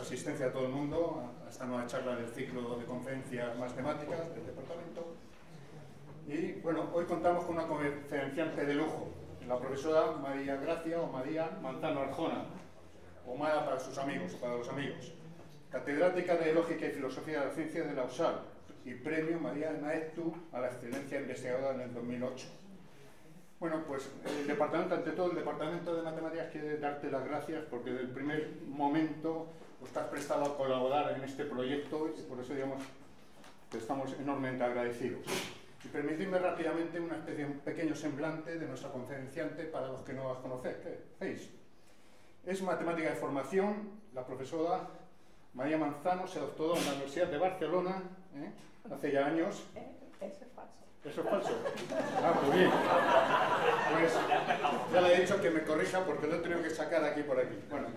asistencia a todo el mundo a esta nueva charla del ciclo de conferencias más temáticas del departamento. Y bueno, hoy contamos con una conferenciante de lujo, la profesora María Gracia o María Manzano Arjona, o Mara para sus amigos, para los amigos, catedrática de Lógica y Filosofía de la Ciencia de la USAL y premio María Maeztu a la excelencia investigadora en el 2008. Bueno, pues el departamento, ante todo el Departamento de Matemáticas, quiere darte las gracias porque desde el primer momento pues, te has prestado a colaborar en este proyecto y por eso digamos que estamos enormemente agradecidos. Y permitidme rápidamente una especie, un pequeño semblante de nuestra conferenciante para los que no las conocéis. ¿Qué veis? Es matemática de formación, la profesora María Manzano se doctoró en la Universidad de Barcelona hace ya años. Eso es falso. ¿Eso es falso? Ah, pues bien. Pues ya le he dicho que me corrija porque lo he tenido que sacar aquí por aquí. Bueno,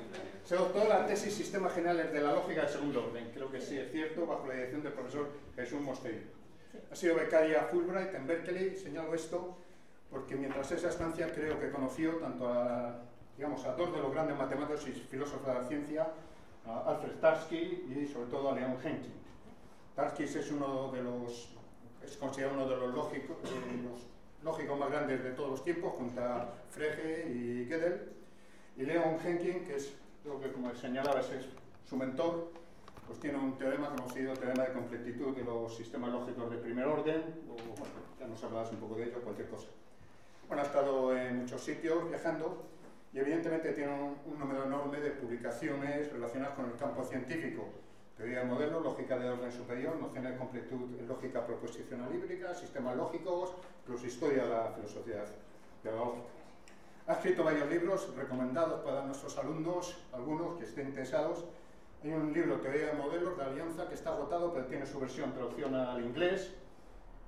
se doctoró en la tesis Sistemas Generales de la Lógica de Segundo Orden. Creo que sí es cierto, bajo la dirección del profesor Jesús Mosteiro. Ha sido becaria Fulbright en Berkeley. Señalo esto porque mientras esa estancia creo que conoció tanto a, digamos, a dos de los grandes matemáticos y filósofos de la ciencia, a Alfred Tarski y sobre todo a Leon Henkin. Tarski es uno de los... es considerado uno de los lógicos más grandes de todos los tiempos, junto a Frege y Gödel. Y Leon Henkin, que es, creo que como señalaba, es su mentor, pues tiene un teorema conocido, teorema de completitud de los sistemas lógicos de primer orden, o bueno, ya nos hablabas un poco de ello, cualquier cosa. Bueno, ha estado en muchos sitios viajando y evidentemente tiene un número enorme de publicaciones relacionadas con el campo científico. Teoría de modelos, lógica de orden superior, nociones de completud en lógica proposicional híbrida, sistemas lógicos, incluso historia de la filosofía de la lógica. Ha escrito varios libros recomendados para nuestros alumnos, algunos que estén interesados. Hay un libro, Teoría de modelos, de Alianza, que está agotado, pero tiene su versión traducción al inglés.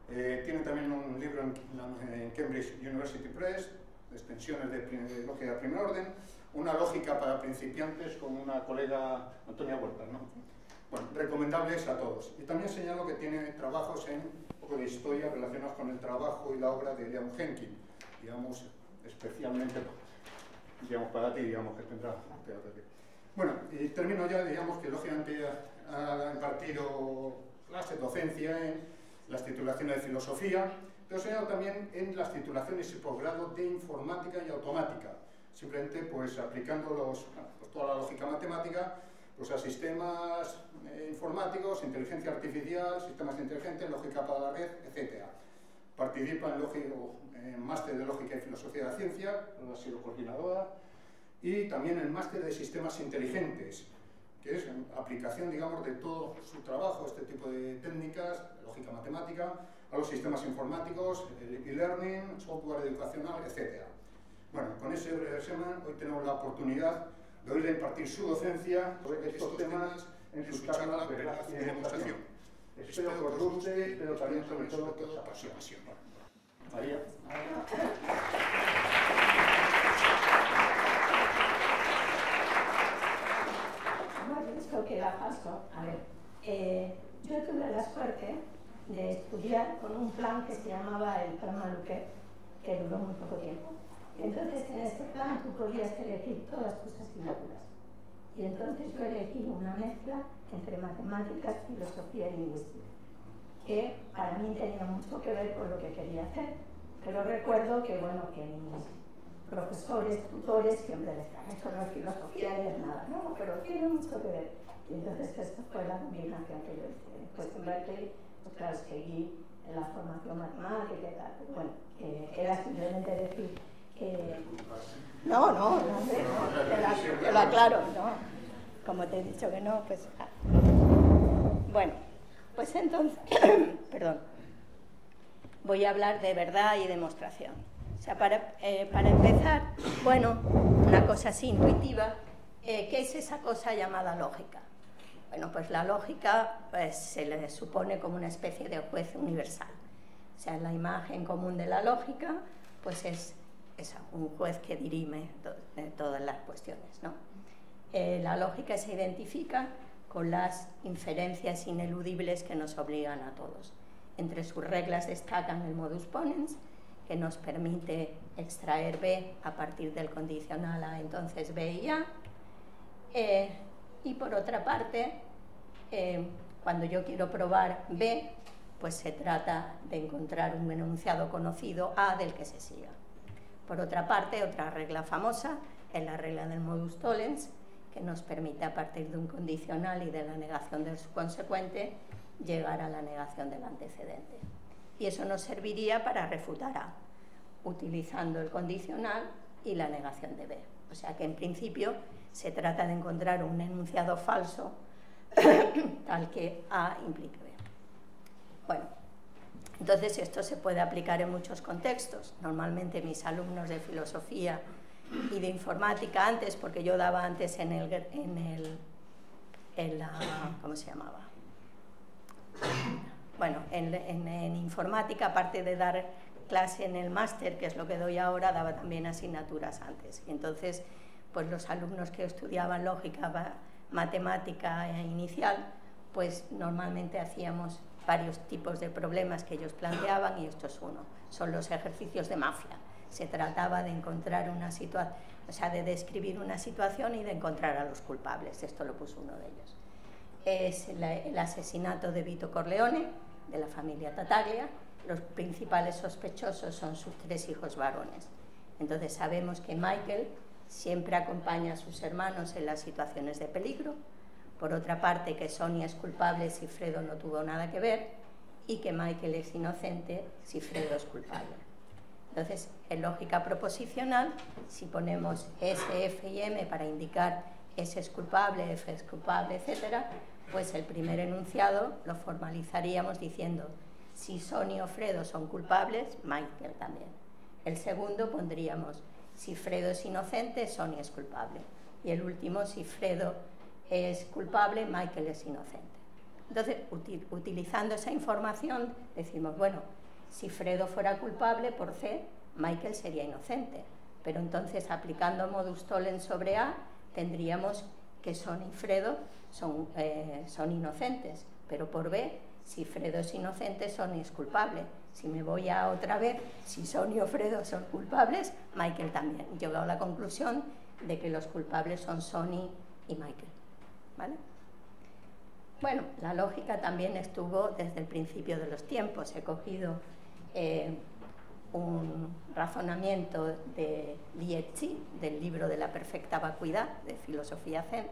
Tiene también un libro en Cambridge University Press, de extensiones de lógica de primer orden, una lógica para principiantes con una colega, Antonia Huerta, ¿no? Bueno, recomendables a todos. Y también señalo que tiene trabajos en un poco de historia relacionados con el trabajo y la obra de Leon Henkin, digamos, especialmente, digamos, para ti, digamos, que tendrá. Bueno, y termino ya, digamos, que lógicamente ha impartido clases, docencia en las titulaciones de filosofía, pero señalo también en las titulaciones y posgrado de informática y automática, simplemente pues aplicando toda la lógica matemática pues a sistemas informáticos, inteligencia artificial, sistemas inteligentes, lógica para la red, etc. Participa en máster de lógica y filosofía de la ciencia, ha sido coordinadora, y también en máster de sistemas inteligentes, que es aplicación, digamos, de todo su trabajo, este tipo de técnicas, lógica matemática, a los sistemas informáticos, el e-learning, software educacional, etc. Bueno, con ese resumen, hoy tenemos la oportunidad de oírle impartir su docencia sobre estos temas en su charla de gracia y demostración. Espero que os guste, pero también sobre todo que os apasione. María. Esto que da paso, a ver, yo tuve la suerte de estudiar con un plan que se llamaba el plan Maluquet, que duró muy poco tiempo. Entonces, en este plan tú podías elegir todas tus asignaturas. Y entonces yo elegí una mezcla entre matemáticas, filosofía y lingüística, que para mí tenía mucho que ver con lo que quería hacer. Pero recuerdo que, bueno, que mis profesores, tutores, siempre decían, esto no es filosofía ni es nada, no, pero tiene mucho que ver. Y entonces esta fue la combinación que yo hice. Después en Berkeley, pues claro, seguí en la formación matemática y tal. Bueno, era simplemente decir que... No, hombre, te lo aclaro, no. Como te he dicho que no, pues... Bueno, pues entonces, perdón, voy a hablar de verdad y demostración. O sea, para empezar, bueno, una cosa así intuitiva, ¿qué es esa cosa llamada lógica? Bueno, pues la lógica pues, se le supone como una especie de juez universal. O sea, la imagen común de la lógica pues es un juez que dirime todas las cuestiones, ¿no? La lógica se identifica con las inferencias ineludibles que nos obligan a todos. Entre sus reglas destacan el modus ponens, que nos permite extraer B a partir del condicional A, entonces B y A, Y por otra parte, cuando yo quiero probar B, pues se trata de encontrar un enunciado conocido A del que se siga. Por otra parte, otra regla famosa es la regla del modus tollens, que nos permite, a partir de un condicional y de la negación del subconsecuente, llegar a la negación del antecedente. Y eso nos serviría para refutar A, utilizando el condicional y la negación de B. O sea que, en principio, se trata de encontrar un enunciado falso tal que A implique B. Bueno, entonces esto se puede aplicar en muchos contextos. Normalmente mis alumnos de filosofía y de informática antes, porque yo daba antes ¿cómo se llamaba? Bueno, en informática, aparte de dar clase en el máster, que es lo que doy ahora, daba también asignaturas antes. Y entonces, pues los alumnos que estudiaban lógica, matemática inicial, pues normalmente hacíamos varios tipos de problemas que ellos planteaban, y esto es uno. Son los ejercicios de mafia. Se trataba de encontrar una situación, o sea, de describir una situación y de encontrar a los culpables. Esto lo puso uno de ellos. Es el asesinato de Vito Corleone, de la familia Tattaglia. Los principales sospechosos son sus 3 hijos varones. Entonces sabemos que Michael siempre acompaña a sus hermanos en las situaciones de peligro. Por otra parte, que Sonia es culpable si Fredo no tuvo nada que ver, y que Michael es inocente si Fredo es culpable. Entonces, en lógica proposicional, si ponemos S, F y M para indicar S es culpable, F es culpable, etc., pues el primer enunciado lo formalizaríamos diciendo: si Sonia o Fredo son culpables, Michael también. El segundo pondríamos: si Fredo es inocente, Sonia es culpable. Y el último: si Fredo es culpable, Michael es inocente. Entonces, utilizando esa información, decimos, bueno, si Fredo fuera culpable por C, Michael sería inocente. Pero entonces, aplicando modus tollens sobre A, tendríamos que Sonia y Fredo son inocentes. Pero por B, si Fredo es inocente, Sonia es culpable. Si me voy a otra vez, si Sonia o Fredo son culpables, Michael también. He llegado a la conclusión de que los culpables son Sonia y Michael. ¿Vale? Bueno, la lógica también estuvo desde el principio de los tiempos. He cogido un razonamiento de Lietzi, del libro de la perfecta vacuidad, de filosofía zen,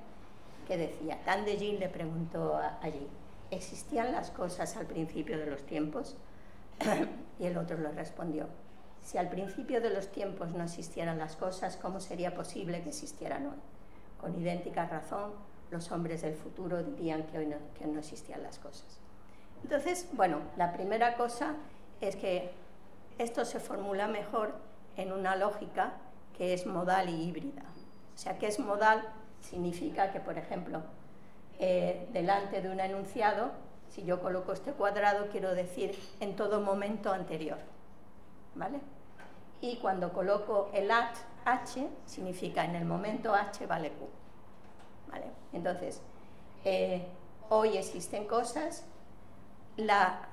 que decía: Tandegin le preguntó allí, ¿existían las cosas al principio de los tiempos? Y el otro le respondió: si al principio de los tiempos no existieran las cosas, ¿cómo sería posible que existieran hoy? Con idéntica razón, los hombres del futuro dirían que no existían las cosas. Entonces, bueno, la primera cosa es que esto se formula mejor en una lógica que es modal y híbrida. O sea, que es modal significa que, por ejemplo, delante de un enunciado, si yo coloco este cuadrado, quiero decir en todo momento anterior, ¿vale? Y cuando coloco el H, significa en el momento H vale Q, ¿vale? Entonces, hoy existen cosas. La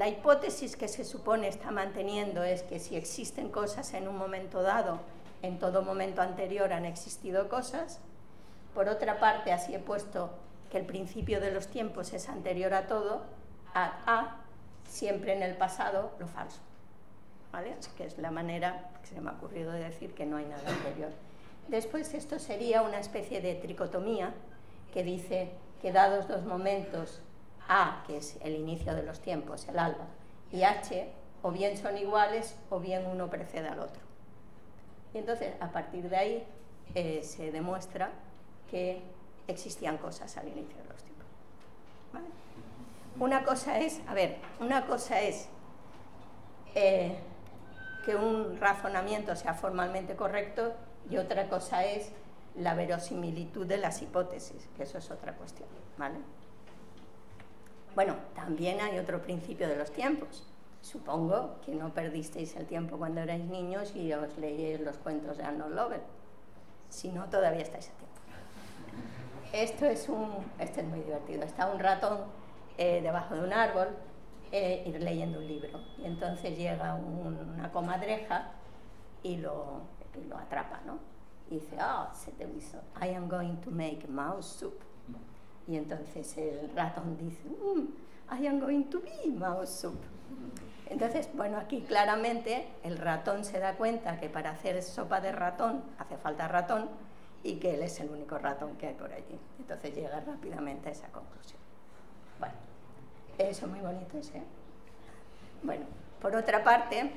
hipótesis que se supone está manteniendo es que si existen cosas en un momento dado, en todo momento anterior han existido cosas. Por otra parte, así he puesto que el principio de los tiempos es anterior a todo, a siempre en el pasado, lo falso, ¿vale? Así que es la manera que se me ha ocurrido de decir que no hay nada anterior. Después, esto sería una especie de tricotomía que dice que dados dos momentos, A, que es el inicio de los tiempos, el alba, y H, o bien son iguales o bien uno precede al otro. Y entonces, a partir de ahí, se demuestra que existían cosas al inicio de los tiempos, ¿vale? Una cosa es que un razonamiento sea formalmente correcto, y otra cosa es la verosimilitud de las hipótesis, que eso es otra cuestión, ¿vale? Bueno, también hay otro principio de los tiempos. Supongo que no perdisteis el tiempo cuando erais niños y os leíais los cuentos de Arnold Lovell. Si no, todavía estáis a tiempo. Este es muy divertido. Está un ratón debajo de un árbol y leyendo un libro. Y entonces llega una comadreja y lo atrapa, ¿no? Y dice, se te hizo, I am going to make mouse soup. Y entonces el ratón dice, I am going to be mouse soup. Entonces, bueno, aquí claramente el ratón se da cuenta que para hacer sopa de ratón hace falta ratón y que él es el único ratón que hay por allí. Entonces llega rápidamente a esa conclusión. Bueno, eso es muy bonito, ¿sí? Bueno, por otra parte,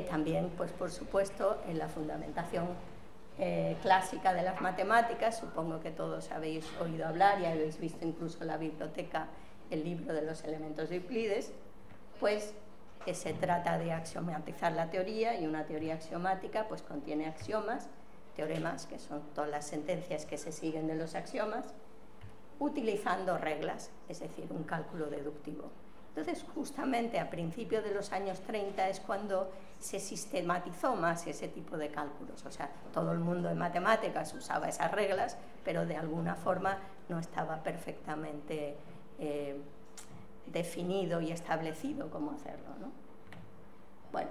también, pues por supuesto, en la fundamentación clásica de las matemáticas, supongo que todos habéis oído hablar y habéis visto incluso en la biblioteca el libro de los elementos de Euclides, pues que se trata de axiomatizar la teoría, y una teoría axiomática pues contiene axiomas, teoremas, que son todas las sentencias que se siguen de los axiomas, utilizando reglas, es decir, un cálculo deductivo. Entonces, justamente a principios de los años 30 es cuando se sistematizó más ese tipo de cálculos. O sea, todo el mundo en matemáticas usaba esas reglas, pero de alguna forma no estaba perfectamente definido y establecido cómo hacerlo, ¿no? Bueno,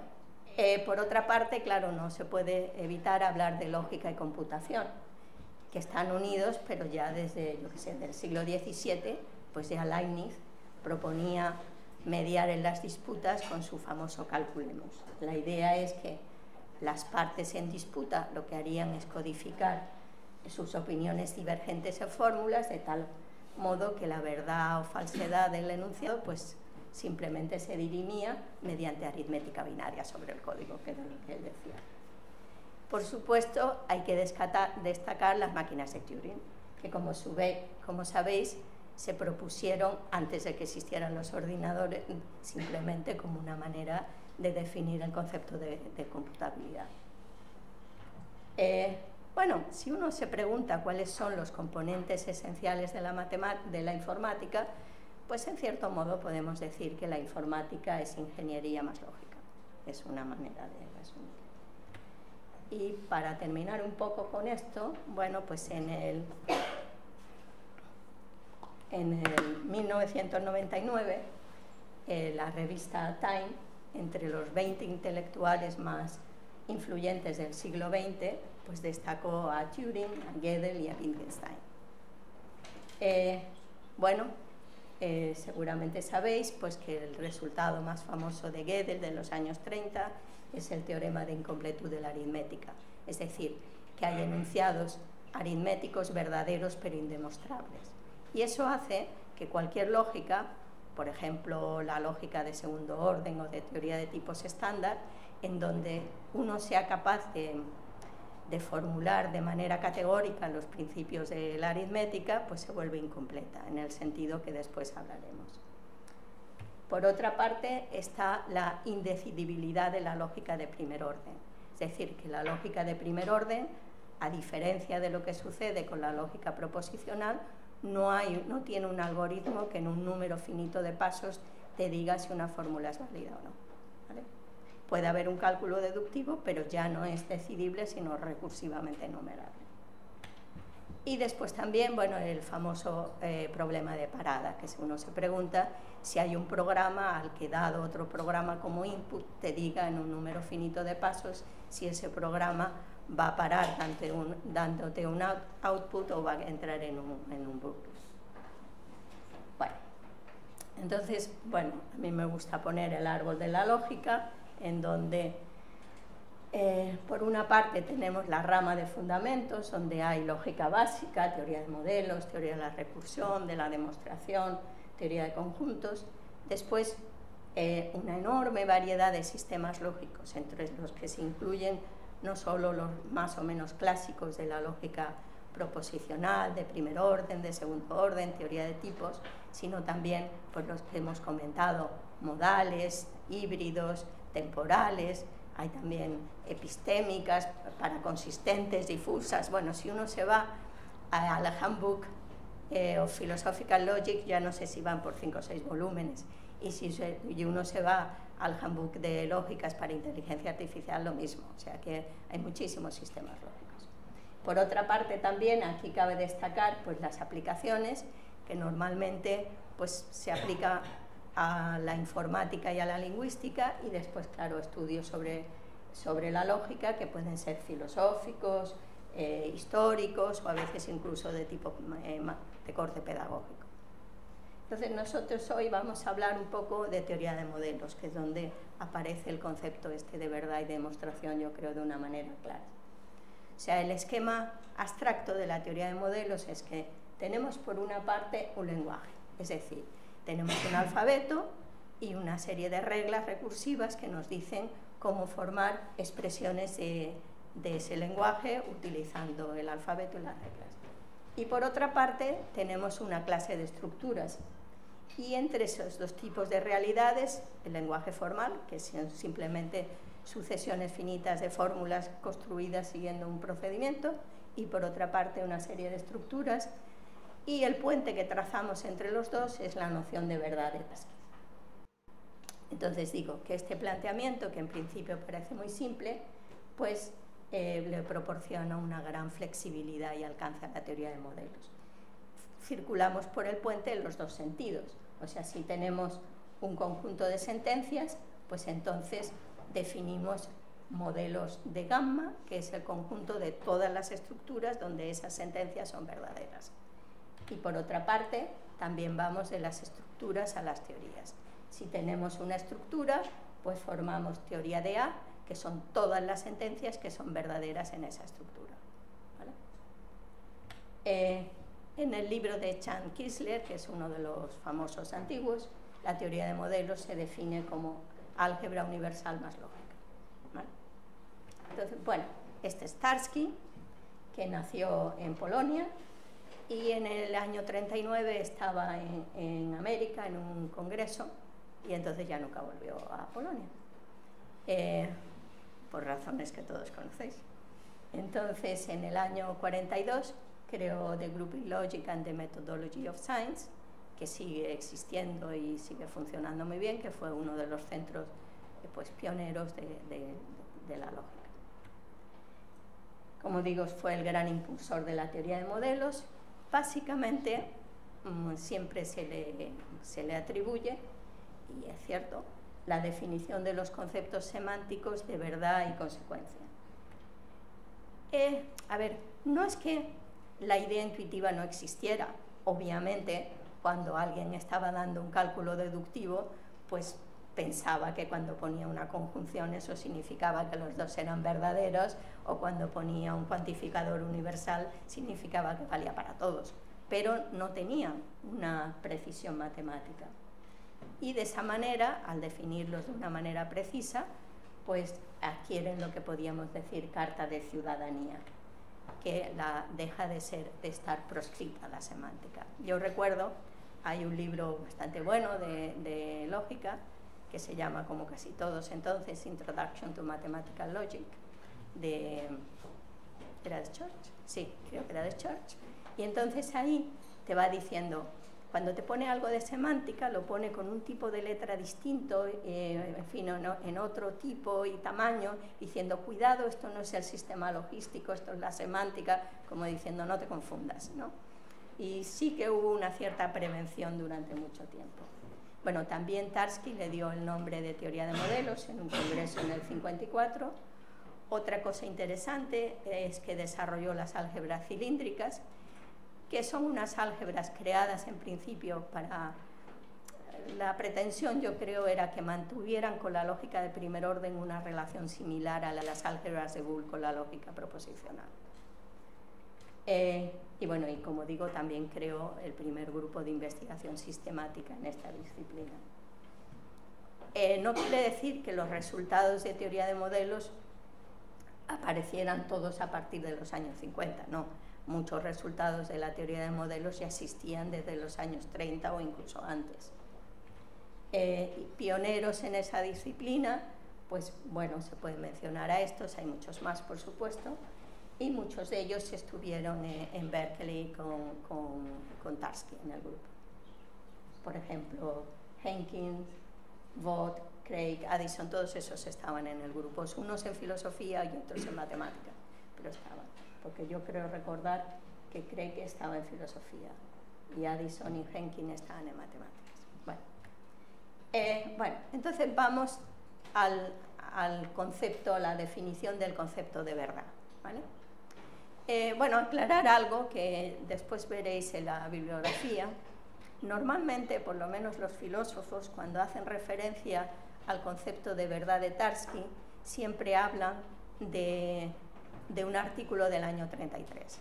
por otra parte, claro, no se puede evitar hablar de lógica y computación, que están unidos, pero ya desde, yo qué sé, del siglo XVII, pues ya Leibniz proponía mediar en las disputas con su famoso Calculemus. La idea es que las partes en disputa lo que harían es codificar sus opiniones divergentes en fórmulas, de tal modo que la verdad o falsedad del enunciado pues simplemente se dirimía mediante aritmética binaria sobre el código, que era lo que él decía. Por supuesto, hay que destacar las máquinas de Turing, que como sabéis, se propusieron antes de que existieran los ordenadores, simplemente como una manera de definir el concepto de computabilidad. Bueno, si uno se pregunta cuáles son los componentes esenciales de la informática, pues en cierto modo podemos decir que la informática es ingeniería más lógica. Es una manera de resumir. Y para terminar un poco con esto, bueno, pues en el 1999, la revista Time, entre los 20 intelectuales más influyentes del siglo XX, pues destacó a Turing, a Gödel y a Wittgenstein. Seguramente sabéis pues, que el resultado más famoso de Gödel de los años 30 es el teorema de incompletud de la aritmética, es decir, que hay enunciados aritméticos verdaderos pero indemostrables. Y eso hace que cualquier lógica, por ejemplo, la lógica de segundo orden o de teoría de tipos estándar, en donde uno sea capaz de formular de manera categórica los principios de la aritmética, pues se vuelve incompleta, en el sentido que después hablaremos. Por otra parte, está la indecidibilidad de la lógica de primer orden. Es decir, que la lógica de primer orden, a diferencia de lo que sucede con la lógica proposicional, no tiene un algoritmo que en un número finito de pasos te diga si una fórmula es válida o no, ¿vale? Puede haber un cálculo deductivo, pero ya no es decidible, sino recursivamente enumerable. Y después también, bueno, el famoso problema de parada, que si uno se pregunta si hay un programa al que, dado otro programa como input, te diga en un número finito de pasos si ese programa va a parar dándote un output o va a entrar en un bucle. Bueno, entonces, bueno, a mí me gusta poner el árbol de la lógica, en donde por una parte tenemos la rama de fundamentos, donde hay lógica básica, teoría de modelos, teoría de la recursión, de la demostración, teoría de conjuntos. Después, una enorme variedad de sistemas lógicos, entre los que se incluyen no solo los más o menos clásicos de la lógica proposicional, de primer orden, de segundo orden, teoría de tipos, sino también pues, los que hemos comentado, modales, híbridos, temporales, hay también epistémicas, para consistentes, difusas. Bueno, si uno se va al Handbook of Philosophical Logic, ya no sé si van por 5 o 6 volúmenes, y uno se va al Handbook de Lógicas para Inteligencia Artificial, lo mismo, o sea que hay muchísimos sistemas lógicos. Por otra parte también aquí cabe destacar pues, las aplicaciones, que normalmente pues, se aplica a la informática y a la lingüística, y después, claro, estudios sobre la lógica, que pueden ser filosóficos, históricos o a veces incluso de tipo de corte pedagógico. Entonces nosotros hoy vamos a hablar un poco de teoría de modelos, que es donde aparece el concepto este de verdad y demostración, yo creo, de una manera clara. O sea, el esquema abstracto de la teoría de modelos es que tenemos por una parte un lenguaje, es decir, tenemos un alfabeto y una serie de reglas recursivas que nos dicen cómo formar expresiones de ese lenguaje utilizando el alfabeto y las reglas. Y por otra parte tenemos una clase de estructuras, y entre esos dos tipos de realidades, el lenguaje formal, que son simplemente sucesiones finitas de fórmulas construidas siguiendo un procedimiento, y por otra parte una serie de estructuras, y el puente que trazamos entre los dos es la noción de verdad de Tarski. Entonces digo que este planteamiento, que en principio parece muy simple, pues le proporciona una gran flexibilidad y alcanza la teoría de modelos. Circulamos por el puente en los dos sentidos. O sea, si tenemos un conjunto de sentencias, pues entonces definimos modelos de gamma, que es el conjunto de todas las estructuras donde esas sentencias son verdaderas. Y por otra parte, también vamos de las estructuras a las teorías. Si tenemos una estructura, pues formamos teoría de A, que son todas las sentencias que son verdaderas en esa estructura. ¿Vale? En el libro de Chan Kissler, que es uno de los famosos antiguos, la teoría de modelos se define como álgebra universal más lógica. ¿Vale? Entonces, bueno, este es Tarski, que nació en Polonia y en el año 39 estaba en América en un congreso y entonces ya nunca volvió a Polonia, por razones que todos conocéis. Entonces, en el año 42 creó The Grouping Logic and the Methodology of Science, que sigue existiendo y sigue funcionando muy bien, que fue uno de los centros pues, pioneros de la lógica. Como digo, fue el gran impulsor de la teoría de modelos. Básicamente, siempre se le atribuye, y es cierto, la definición de los conceptos semánticos de verdad y consecuencia. A ver, no es que la idea intuitiva no existiera. Obviamente, cuando alguien estaba dando un cálculo deductivo, pues pensaba que cuando ponía una conjunción eso significaba que los dos eran verdaderos, o cuando ponía un cuantificador universal significaba que valía para todos, pero no tenía una precisión matemática. Y de esa manera, al definirlos de una manera precisa, pues adquieren lo que podríamos decir carta de ciudadanía, que deja de estar proscrita la semántica. Yo recuerdo, hay un libro bastante bueno de lógica, que se llama, como casi todos entonces, Introduction to Mathematical Logic, ¿era de Church? Sí, creo que era de Church. Y entonces ahí te va diciendo, cuando te pone algo de semántica, lo pone con un tipo de letra distinto, en fin, en otro tipo y tamaño, diciendo, cuidado, esto no es el sistema logístico, esto es la semántica, como diciendo, no te confundas, ¿no? Y sí que hubo una cierta prevención durante mucho tiempo. Bueno, también Tarski le dio el nombre de teoría de modelos en un congreso en el 54. Otra cosa interesante es que desarrolló las álgebras cilíndricas, que son unas álgebras creadas en principio para... La pretensión, yo creo, era que mantuvieran con la lógica de primer orden una relación similar a las álgebras de Boole con la lógica proposicional. Y bueno, y como digo, también creó el primer grupo de investigación sistemática en esta disciplina. No quiere decir que los resultados de teoría de modelos aparecieran todos a partir de los años 50, no. Muchos resultados de la teoría de modelos ya existían desde los años 30 o incluso antes. Pioneros en esa disciplina, pues bueno, se pueden mencionar a estos, hay muchos más, por supuesto, y muchos de ellos estuvieron en Berkeley con Tarski en el grupo. Por ejemplo, Henkins, Vogt, Craig, Addison, todos esos estaban en el grupo, unos en filosofía y otros en matemática, pero estaban, porque yo creo recordar que Craig estaba en filosofía y Addison y Henkins estaban en matemáticas. Bueno, entonces vamos al concepto, a la definición del concepto de verdad, ¿vale? Bueno, aclarar algo que después veréis en la bibliografía. Normalmente, por lo menos los filósofos, cuando hacen referencia al concepto de verdad de Tarski, siempre hablan de un artículo del año 33.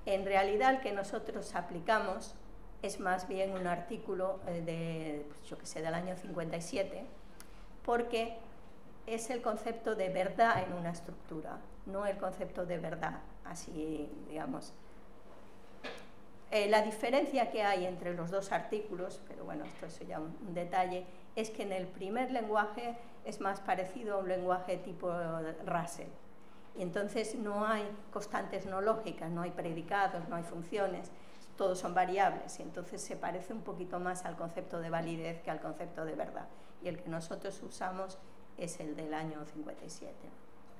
En realidad, el que nosotros aplicamos es más bien un artículo del año 57, porque es el concepto de verdad en una estructura, no el concepto de verdad, así digamos. La diferencia que hay entre los dos artículos, pero bueno, esto es ya un detalle, es que en el primer lenguaje es más parecido a un lenguaje tipo Russell, y entonces no hay constantes no lógicas, no hay predicados, no hay funciones, todos son variables, y entonces se parece un poquito más al concepto de validez que al concepto de verdad, y el que nosotros usamos es el del año 57.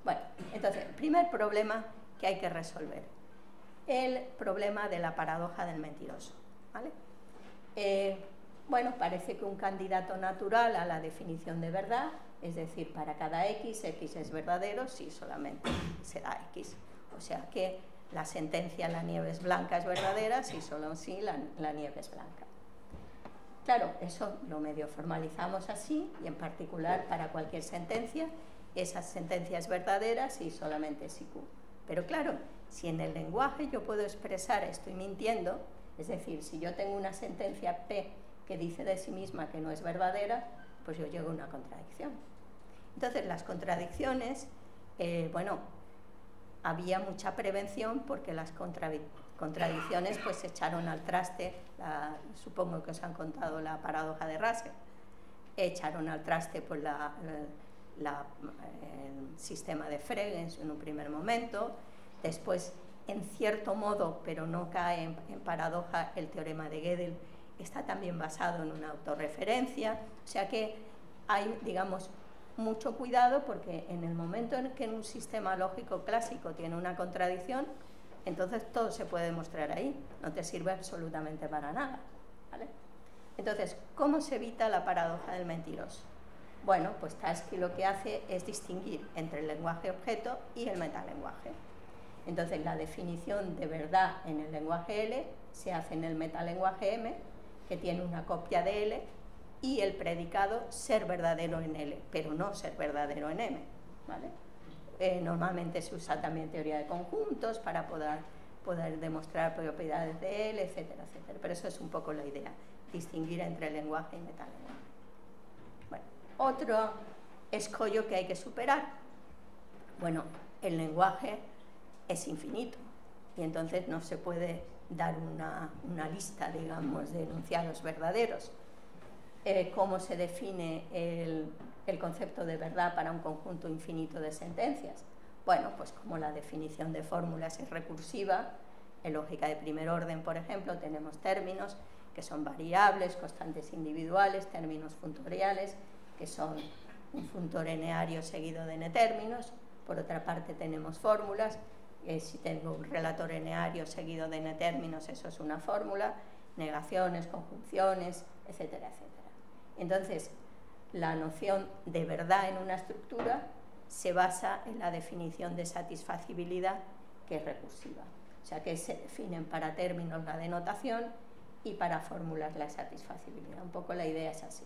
Bueno, entonces, el primer problema que hay que resolver, el problema de la paradoja del mentiroso, ¿vale? Bueno, parece que un candidato natural a la definición de verdad, es decir, para cada x es verdadero si solamente se da x, o sea que la sentencia la nieve es blanca es verdadera si solo si la nieve es blanca. Claro, eso lo medio formalizamos así, y en particular para cualquier sentencia, esa sentencia es verdadera si solamente es IQ. Pero claro, si en el lenguaje yo puedo expresar estoy mintiendo, es decir, si yo tengo una sentencia P que dice de sí misma que no es verdadera, pues yo llego a una contradicción. Entonces, las contradicciones, bueno, había mucha prevención porque las contradicciones pues se echaron al traste, supongo que os han contado la paradoja de Russell, echaron al traste pues el sistema de Frege en un primer momento, después en cierto modo, pero no cae en paradoja, el teorema de Gödel está también basado en una autorreferencia, o sea que hay, digamos, mucho cuidado porque en el momento en que en un sistema lógico clásico tiene una contradicción, entonces todo se puede demostrar ahí, no te sirve absolutamente para nada, ¿vale? Entonces, ¿cómo se evita la paradoja del mentiroso? Bueno, pues Tarski lo que hace es distinguir entre el lenguaje objeto y el metalenguaje. Entonces, la definición de verdad en el lenguaje L se hace en el metalenguaje M, que tiene una copia de L, y el predicado ser verdadero en L, pero no ser verdadero en M, ¿vale? Normalmente se usa también teoría de conjuntos para poder demostrar propiedades de L, etcétera, etcétera. Pero eso es un poco la idea, distinguir entre lenguaje y metalenguaje. Bueno, otro escollo que hay que superar. Bueno, el lenguaje es infinito y entonces no se puede dar una lista, digamos, de enunciados verdaderos. ¿Cómo se define el concepto de verdad para un conjunto infinito de sentencias? Bueno, pues como la definición de fórmulas es recursiva, en lógica de primer orden, por ejemplo, tenemos términos que son variables, constantes individuales, términos funtoriales, que son un funtor eneario seguido de n términos. Por otra parte tenemos fórmulas, si tengo un relator eneario seguido de n términos, eso es una fórmula, negaciones, conjunciones, etcétera, etcétera. Entonces, la noción de verdad en una estructura se basa en la definición de satisfacibilidad, que es recursiva. O sea, que se definen para términos la denotación y para fórmulas la satisfacibilidad. Un poco la idea es así.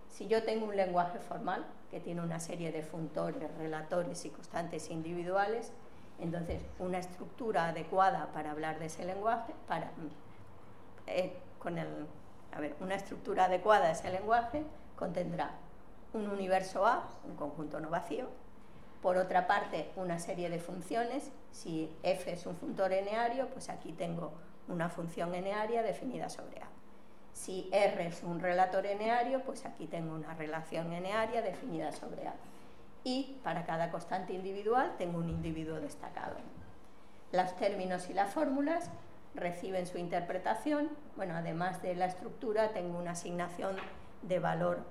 Si yo tengo un lenguaje formal que tiene una serie de funtores, relatores y constantes individuales, entonces una estructura adecuada para hablar de ese lenguaje, una estructura adecuada a ese lenguaje contendrá un universo A, un conjunto no vacío, por otra parte una serie de funciones, si f es un funtor eneario, pues aquí tengo una función enearia definida sobre A. Si R es un relator eneario, pues aquí tengo una relación enearia definida sobre A. Y para cada constante individual tengo un individuo destacado. Los términos y las fórmulas reciben su interpretación. Bueno, además de la estructura, tengo una asignación de valor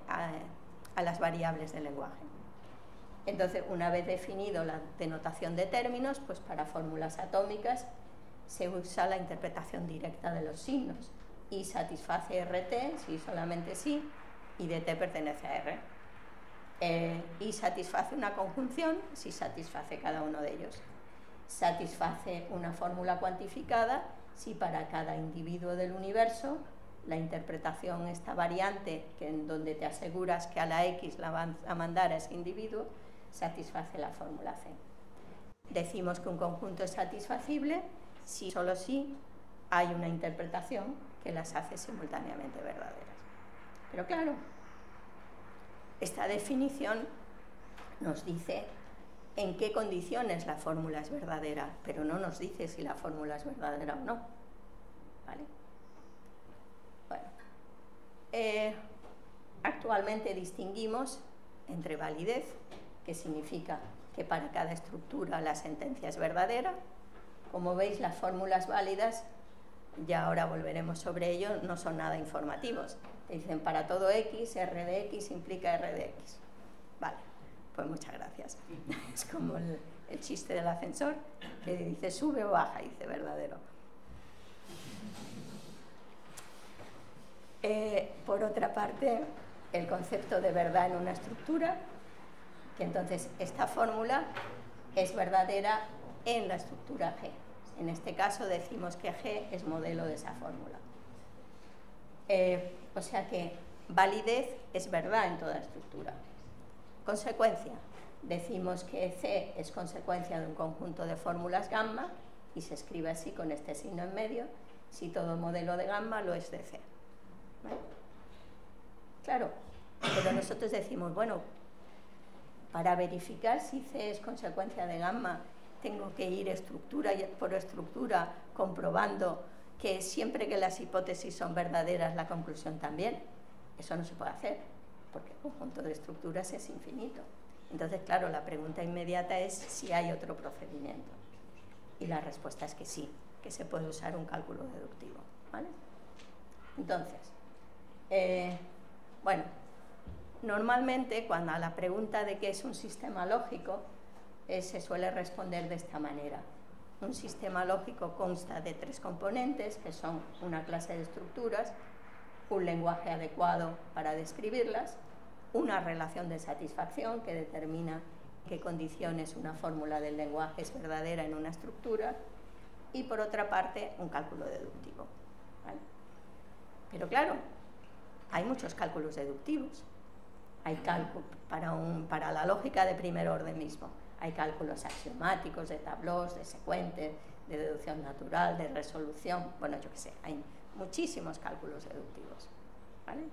a las variables del lenguaje. Entonces, una vez definido la denotación de términos, pues para fórmulas atómicas se usa la interpretación directa de los signos. I satisface RT, si solamente sí, y dt pertenece a R. I satisface una conjunción si satisface cada uno de ellos. satisface una fórmula cuantificada si para cada individuo del universo la interpretación, esta variante, que en donde te aseguras que a la X la van a mandar a ese individuo, satisface la fórmula C. Decimos que un conjunto es satisfacible si solo si hay una interpretación que las hace simultáneamente verdaderas. Pero claro, esta definición nos dice en qué condiciones la fórmula es verdadera, pero no nos dice si la fórmula es verdadera o no. ¿Vale? Bueno, actualmente distinguimos entre validez, que significa que para cada estructura la sentencia es verdadera. Como veis, las fórmulas válidas, ya ahora volveremos sobre ello, no son nada informativos. Te dicen para todo X, R de X implica R de X. Vale, pues muchas gracias. Es como el chiste del ascensor, que dice sube o baja, y dice verdadero. Por otra parte, el concepto de verdad en una estructura, que entonces esta fórmula es verdadera en la estructura G. En este caso decimos que G es modelo de esa fórmula. O sea que validez es verdad en toda estructura. Consecuencia, decimos que C es consecuencia de un conjunto de fórmulas gamma y se escribe así con este signo en medio, si todo modelo de gamma lo es de C. ¿Vale? Claro, pero nosotros decimos, bueno, para verificar si C es consecuencia de gamma, tengo que ir estructura por estructura comprobando que siempre que las hipótesis son verdaderas, la conclusión también. Eso no se puede hacer, porque el conjunto de estructuras es infinito. Entonces, claro, la pregunta inmediata es si hay otro procedimiento. Y la respuesta es que sí, que se puede usar un cálculo deductivo. ¿Vale? Entonces, bueno, normalmente cuando a la pregunta de qué es un sistema lógico, se suele responder de esta manera. Un sistema lógico consta de 3 componentes, que son una clase de estructuras, un lenguaje adecuado para describirlas, una relación de satisfacción que determina qué condiciones una fórmula del lenguaje es verdadera en una estructura, y por otra parte un cálculo deductivo. ¿Vale? Pero claro, hay muchos cálculos deductivos. Hay cálculo para la lógica de primer orden mismo. Hay cálculos axiomáticos, de tableaux, de secuentes, de deducción natural, de resolución. Bueno, yo qué sé, hay muchísimos cálculos deductivos. ¿Vale?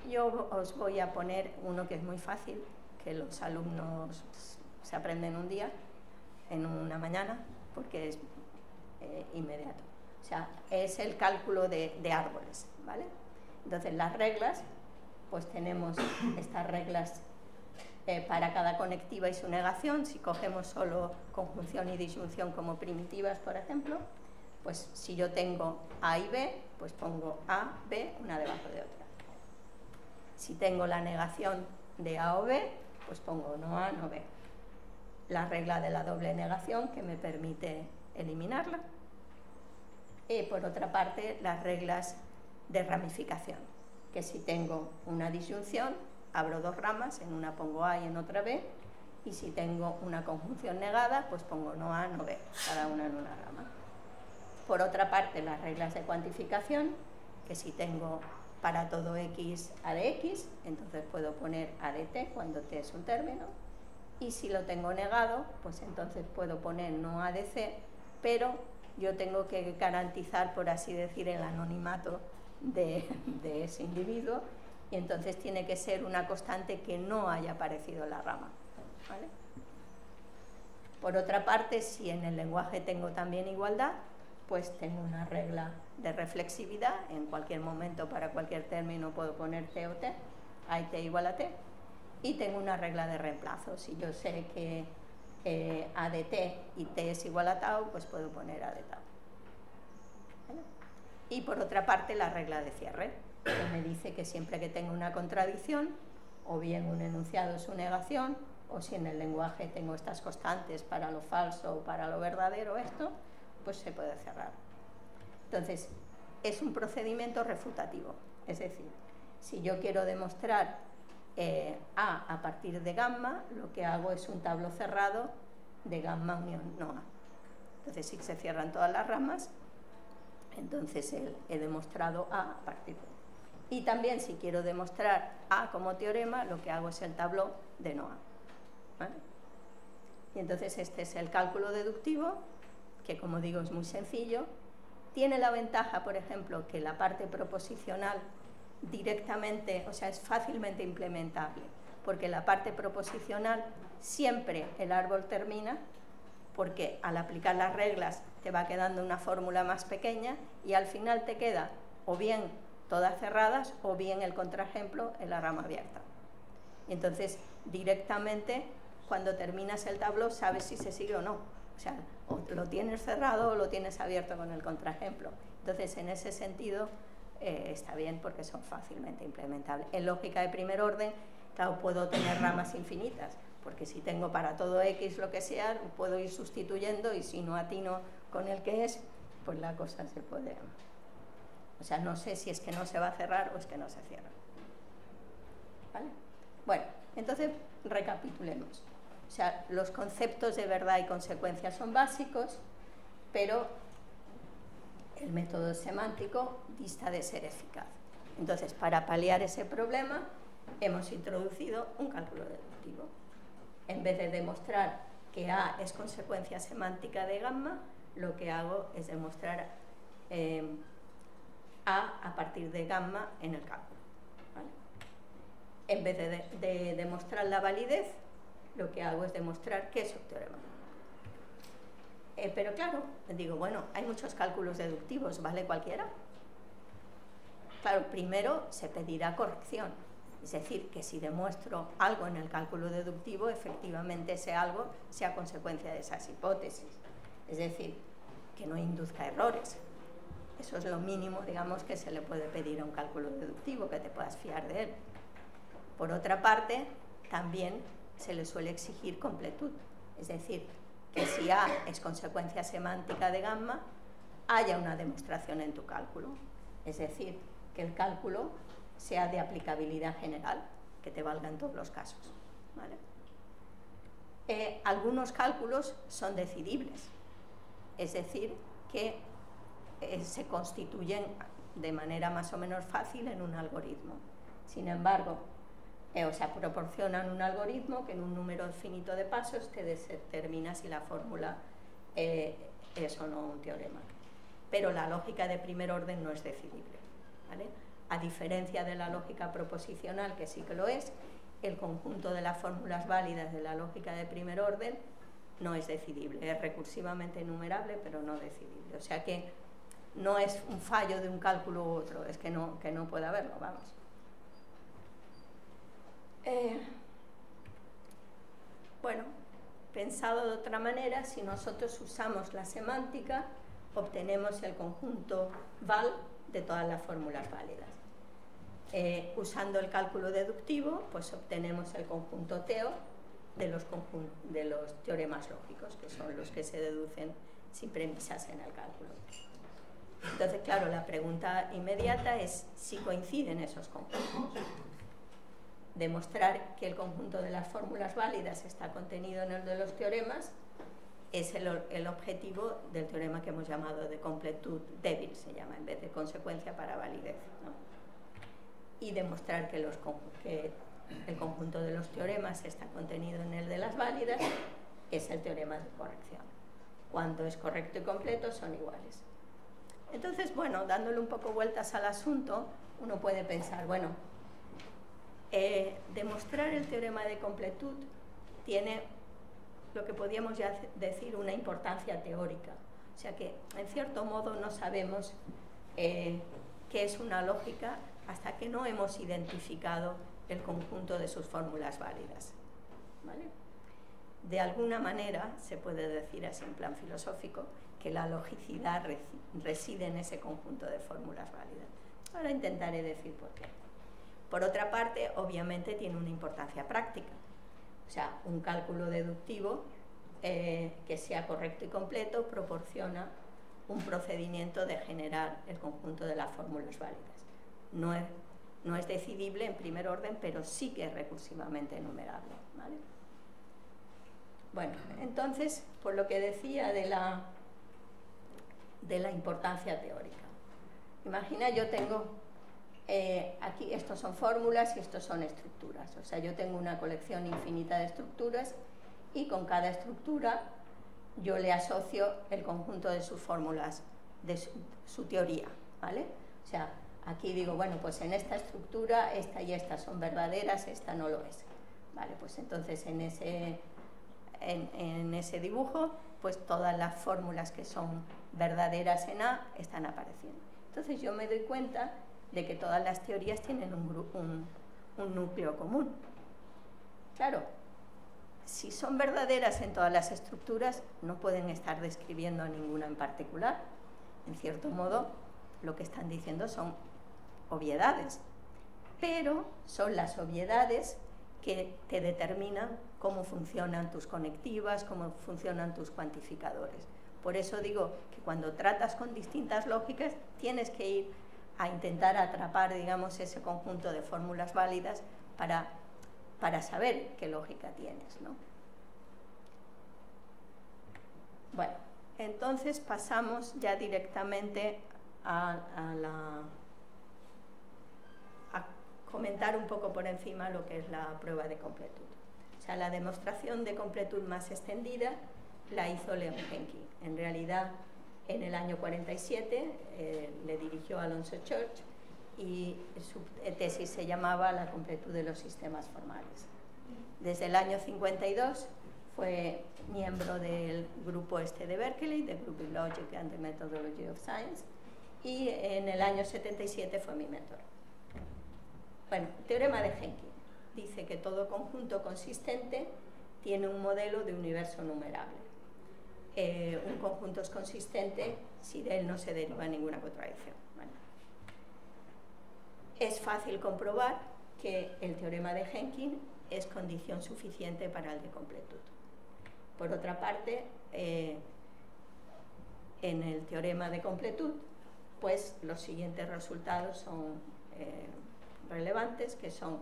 Yo os voy a poner uno que es muy fácil, que los alumnos se aprenden un día, en una mañana, porque es inmediato. O sea, es el cálculo de árboles, ¿vale? Entonces, las reglas, pues tenemos estas reglas para cada conectiva y su negación. Si cogemos solo conjunción y disyunción como primitivas, por ejemplo, pues si yo tengo A y B, pues pongo A, B, una debajo de otra. Si tengo la negación de A o B, pues pongo no A, no B. La regla de la doble negación, que me permite eliminarla. Y por otra parte, las reglas de ramificación, que si tengo una disyunción, abro 2 ramas, en una pongo A y en otra B, y si tengo una conjunción negada, pues pongo no A, no B, cada una en una rama. Por otra parte, las reglas de cuantificación, que si tengo para todo X A de X, entonces puedo poner A de T cuando T es un término, y si lo tengo negado, pues entonces puedo poner no A de C, pero yo tengo que garantizar, por así decir, el anonimato de ese individuo, y entonces tiene que ser una constante que no haya aparecido en la rama. ¿Vale? Por otra parte, si en el lenguaje tengo también igualdad, pues tengo una regla de reflexividad. En cualquier momento, para cualquier término, puedo poner T o T, A y T igual a T, y tengo una regla de reemplazo. Si yo sé que A de T y T es igual a tau, pues puedo poner A de tau. ¿Vale? Y por otra parte, la regla de cierre, que me dice que siempre que tengo una contradicción, o bien un enunciado es su negación, o si en el lenguaje tengo estas constantes para lo falso o para lo verdadero, esto, pues se puede cerrar. Entonces, es un procedimiento refutativo. Es decir, si yo quiero demostrar A partir de gamma, lo que hago es un tabló cerrado de gamma unión no A. Entonces, si se cierran todas las ramas, entonces he demostrado A partir de A. Y también, si quiero demostrar A como teorema, lo que hago es el tabló de no A. ¿Vale? Y entonces este es el cálculo deductivo, que como digo es muy sencillo. Tiene la ventaja, por ejemplo, que la parte proposicional directamente, o sea, es fácilmente implementable, porque la parte proposicional siempre el árbol termina, porque al aplicar las reglas te va quedando una fórmula más pequeña y al final te queda o bien todas cerradas o bien el contraejemplo en la rama abierta. Y entonces directamente cuando terminas el tabló sabes si se sigue o no. O sea, o lo tienes cerrado o lo tienes abierto con el contraejemplo. Entonces, en ese sentido, está bien porque son fácilmente implementables. En lógica de primer orden, claro, puedo tener ramas infinitas, porque si tengo para todo X lo que sea, puedo ir sustituyendo y si no atino con el que es, pues la cosa se puede... O sea, no sé si es que no se va a cerrar o es que no se cierra. ¿Vale? Bueno, entonces recapitulemos. O sea, los conceptos de verdad y consecuencia son básicos, pero el método semántico dista de ser eficaz. Entonces, para paliar ese problema, hemos introducido un cálculo deductivo. En vez de demostrar que A es consecuencia semántica de gamma, lo que hago es demostrar A partir de gamma en el cálculo. ¿Vale? En vez de demostrar la validez, lo que hago es demostrar que es un teorema. Pero claro, digo, bueno, hay muchos cálculos deductivos, ¿vale cualquiera? Claro, primero se pedirá corrección, es decir, que si demuestro algo en el cálculo deductivo, efectivamente ese algo sea consecuencia de esas hipótesis, es decir, que no induzca errores. Eso es lo mínimo, digamos, que se le puede pedir a un cálculo deductivo, que te puedas fiar de él. Por otra parte, también se le suele exigir completud, es decir, que si A es consecuencia semántica de gamma, haya una demostración en tu cálculo, es decir, que el cálculo sea de aplicabilidad general, que te valga en todos los casos. ¿Vale? Algunos cálculos son decidibles, es decir, que se constituyen de manera más o menos fácil en un algoritmo. Sin embargo, o sea, proporcionan un algoritmo que en un número finito de pasos te determina si la fórmula es o no un teorema. Pero la lógica de primer orden no es decidible, ¿vale? A diferencia de la lógica proposicional, que sí que lo es, el conjunto de las fórmulas válidas de la lógica de primer orden no es decidible, es recursivamente enumerable, pero no decidible. O sea que no es un fallo de un cálculo u otro, es que no puede haberlo, vamos. Bueno, pensado de otra manera, si nosotros usamos la semántica, obtenemos el conjunto val de todas las fórmulas válidas. Usando el cálculo deductivo, pues obtenemos el conjunto teo de los teoremas lógicos, que son los que se deducen sin premisas en el cálculo. Entonces, claro, la pregunta inmediata es si coinciden esos conjuntos. Demostrar que el conjunto de las fórmulas válidas está contenido en el de los teoremas es el objetivo del teorema que hemos llamado de completud débil, se llama, en vez de consecuencia para validez, ¿no? Y demostrar que el conjunto de los teoremas está contenido en el de las válidas es el teorema de corrección. Cuando es correcto y completo son iguales. Entonces, bueno, dándole un poco vueltas al asunto, uno puede pensar, bueno, demostrar el teorema de completud tiene lo que podríamos ya decir una importancia teórica. O sea que, en cierto modo, no sabemos qué es una lógica hasta que no hemos identificado el conjunto de sus fórmulas válidas. ¿Vale? De alguna manera, se puede decir así en plan filosófico, que la logicidad reside en ese conjunto de fórmulas válidas. Ahora intentaré decir por qué. Por otra parte, obviamente tiene una importancia práctica. O sea, un cálculo deductivo que sea correcto y completo proporciona un procedimiento de generar el conjunto de las fórmulas válidas. No es decidible en primer orden, pero sí que es recursivamente enumerable, ¿vale? Bueno, entonces, por lo que decía de la importancia teórica. Imagina, yo tengo aquí, estos son fórmulas y estos son estructuras. O sea, yo tengo una colección infinita de estructuras y con cada estructura yo le asocio el conjunto de sus fórmulas, de su teoría, ¿vale? O sea, aquí digo, bueno, pues en esta estructura esta y esta son verdaderas, esta no lo es. Vale, pues entonces en ese dibujo, pues todas las fórmulas que son verdaderas en A están apareciendo. Entonces yo me doy cuenta de que todas las teorías tienen un núcleo común. Claro, si son verdaderas en todas las estructuras, no pueden estar describiendo a ninguna en particular. En cierto modo, lo que están diciendo son obviedades, pero son las obviedades que te determinan cómo funcionan tus conectivas, cómo funcionan tus cuantificadores. Por eso digo que cuando tratas con distintas lógicas, tienes que ir a intentar atrapar, digamos, ese conjunto de fórmulas válidas para saber qué lógica tienes, ¿no? Bueno, entonces pasamos ya directamente a comentar un poco por encima lo que es la prueba de completud. O sea, la demostración de completud más extendida la hizo Leon Henke. En realidad, en el año 47 le dirigió Alonso Church y su tesis se llamaba La completud de los sistemas formales. Desde el año 52 fue miembro del grupo de Berkeley, de Group in Logic and the Methodology of Science, y en el año 77 fue mi mentor. Bueno, teorema de Henke dice que todo conjunto consistente tiene un modelo de universo numerable. Un conjunto es consistente si de él no se deriva ninguna contradicción. Bueno, es fácil comprobar que el teorema de Henke es condición suficiente para el de completud. Por otra parte, en el teorema de completud, pues los siguientes resultados son relevantes, que son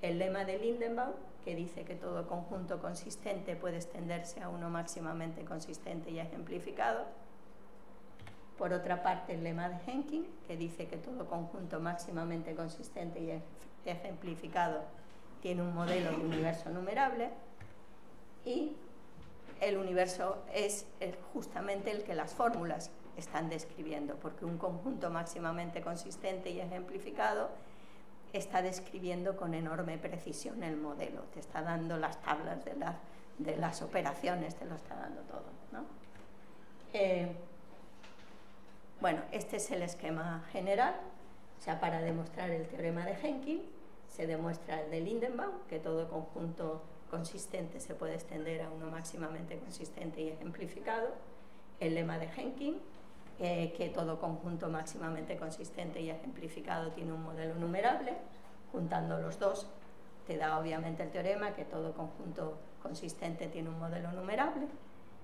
el lema de Lindenbaum, que dice que todo conjunto consistente puede extenderse a uno máximamente consistente y ejemplificado. Por otra parte, el lema de Henke, que dice que todo conjunto máximamente consistente y ejemplificado tiene un modelo de universo numerable, y el universo es justamente el que las fórmulas están describiendo, porque un conjunto máximamente consistente y ejemplificado está describiendo con enorme precisión el modelo, te está dando las tablas de las operaciones, te lo está dando todo, ¿no? Bueno, este es el esquema general. O sea, para demostrar el teorema de Henke se demuestra el de Lindenbaum, que todo conjunto consistente se puede extender a uno máximamente consistente y ejemplificado. El lema de Henke, que todo conjunto máximamente consistente y ejemplificado tiene un modelo numerable. Juntando los dos te da obviamente el teorema que todo conjunto consistente tiene un modelo numerable.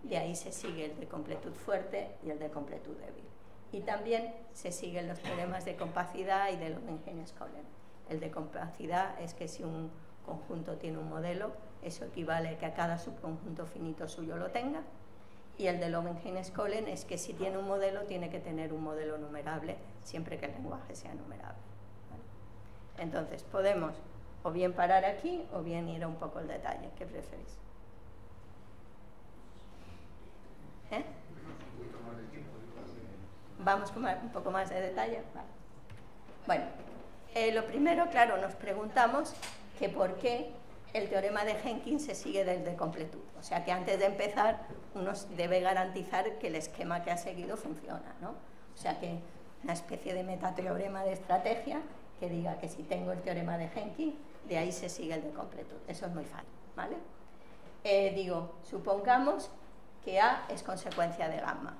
De ahí se sigue el de completud fuerte y el de completud débil. Y también se siguen los teoremas de compacidad y de Lowenheim-Skolem. El de compacidad es que si un conjunto tiene un modelo, eso equivale a que a cada subconjunto finito suyo lo tenga. Y el de Lowenheim-Skolem es que si tiene un modelo, tiene que tener un modelo numerable, siempre que el lenguaje sea numerable. ¿Vale? Entonces, podemos o bien parar aquí o bien ir a un poco al detalle. ¿Qué preferís? ¿Vamos con un poco más de detalle? Vale. Bueno, lo primero, claro, nos preguntamos que por qué el teorema de Henke se sigue del de completud. O sea que antes de empezar uno debe garantizar que el esquema que ha seguido funciona, ¿no? O sea que una especie de metateorema de estrategia que diga que si tengo el teorema de Henke, de ahí se sigue el de completud. Eso es muy fácil, ¿vale? Supongamos que A es consecuencia de gamma.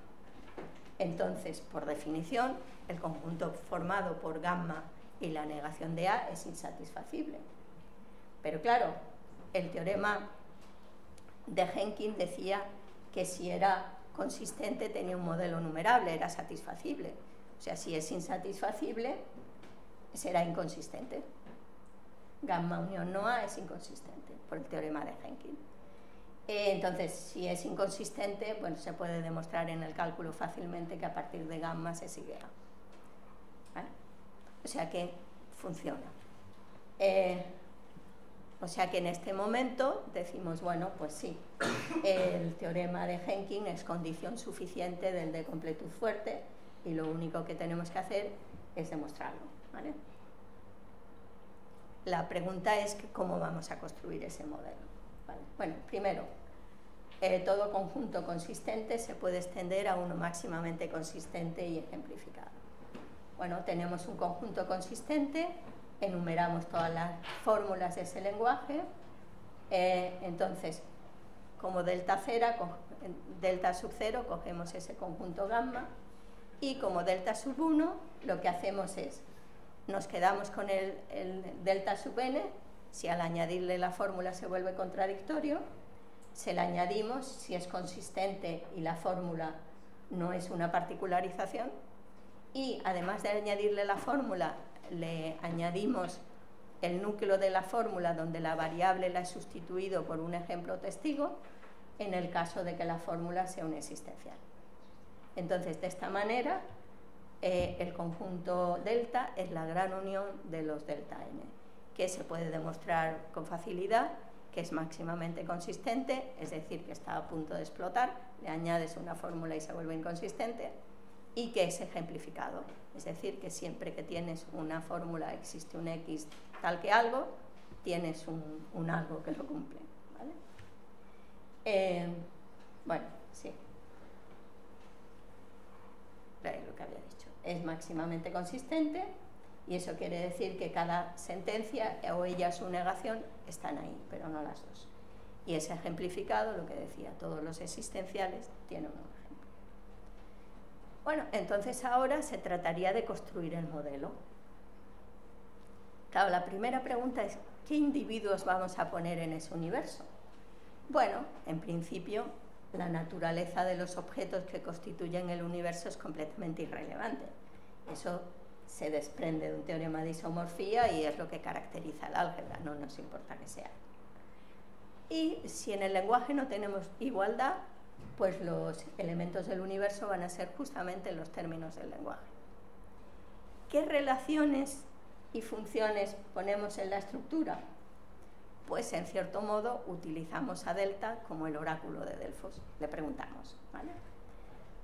Entonces, por definición, el conjunto formado por gamma y la negación de A es insatisfacible. Pero claro, el teorema de Henke decía que si era consistente tenía un modelo numerable, era satisfacible. O sea, si es insatisfacible, será inconsistente. Gamma unión no A es inconsistente por el teorema de Henkin. Entonces, si es inconsistente, bueno, se puede demostrar en el cálculo fácilmente que a partir de gamma se sigue A. ¿Vale? O sea que funciona. O sea que en este momento decimos, bueno, pues sí, el teorema de Henkin es condición suficiente del de completud fuerte y lo único que tenemos que hacer es demostrarlo, ¿vale? La pregunta es que cómo vamos a construir ese modelo, ¿vale? Bueno, primero, todo conjunto consistente se puede extender a uno máximamente consistente y ejemplificado. Bueno, tenemos un conjunto consistente, enumeramos todas las fórmulas de ese lenguaje, entonces, como delta sub 0, cogemos ese conjunto gamma, y como delta sub 1, lo que hacemos es, nos quedamos con el delta sub n, si al añadirle la fórmula se vuelve contradictorio, se le añadimos si es consistente y la fórmula no es una particularización, y además de añadirle la fórmula, le añadimos el núcleo de la fórmula donde la variable la he sustituido por un ejemplo testigo en el caso de que la fórmula sea una existencial. Entonces, de esta manera, el conjunto delta es la gran unión de los delta n, que se puede demostrar con facilidad que es máximamente consistente, es decir, que está a punto de explotar, le añades una fórmula y se vuelve inconsistente, y que es ejemplificado, es decir, que siempre que tienes una fórmula, existe un X tal que algo, tienes un algo que lo cumple, ¿vale? Bueno, sí. Lo que había dicho, es máximamente consistente, y eso quiere decir que cada sentencia, o ella su negación, están ahí, pero no las dos. Y es ejemplificado, lo que decía, todos los existenciales tienen un ejemplo. Bueno, entonces ahora se trataría de construir el modelo. Claro, la primera pregunta es, ¿qué individuos vamos a poner en ese universo? Bueno, en principio, la naturaleza de los objetos que constituyen el universo es completamente irrelevante. Eso se desprende de un teorema de isomorfía y es lo que caracteriza el álgebra, no nos importa que sea. Y si en el lenguaje no tenemos igualdad, pues los elementos del universo van a ser justamente los términos del lenguaje. ¿Qué relaciones y funciones ponemos en la estructura? Pues en cierto modo utilizamos a delta como el oráculo de Delfos, le preguntamos, ¿vale?